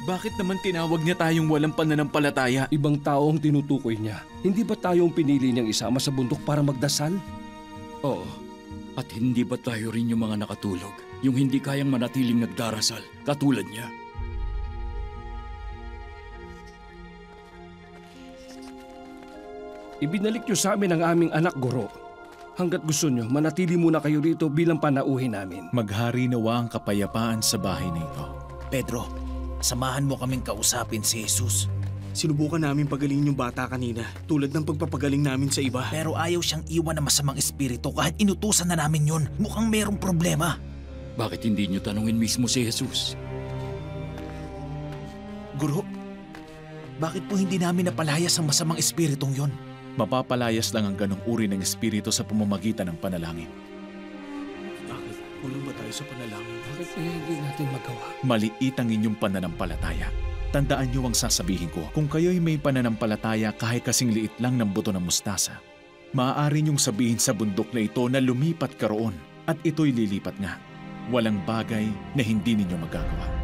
Bakit naman tinawag niya tayong walang pananampalataya? Ibang tao ang tinutukoy niya. Hindi ba tayo ang pinili niyang isama sa bundok para magdasal? Oo. At hindi ba tayo rin yung mga nakatulog? Yung hindi kayang manatiling nagdarasal, katulad niya? Ibinalik niyo sa amin ang aming anak, Guro. Hanggat gusto niyo, manatili muna kayo rito bilang panauhin namin. Maghari nawa ang kapayapaan sa bahay na ito. Pedro, samahan mo kaming kausapin si Jesus. Sinubukan namin pagalingin yung bata kanina, tulad ng pagpapagaling namin sa iba. Pero ayaw siyang iwan ng masamang espiritu kahit inutusan na namin yun. Mukhang merong problema. Bakit hindi niyo tanungin mismo si Jesus? Guro, bakit po hindi namin napalayas ang masamang espiritong yon? Mapapalayas lang ang ganong uri ng espiritu sa pamamagitan ng panalangin. Bakit? Kulang ba tayo sa panalangin? Bakit hindi natin magawa? Maliit ang inyong pananampalataya. Tandaan niyo ang sasabihin ko, kung kayo'y may pananampalataya kahit kasing liit lang ng buto ng mustasa, maaari niyong sabihin sa bundok na ito na lumipat ka roon at ito'y lilipat nga. Walang bagay na hindi ninyo magagawa.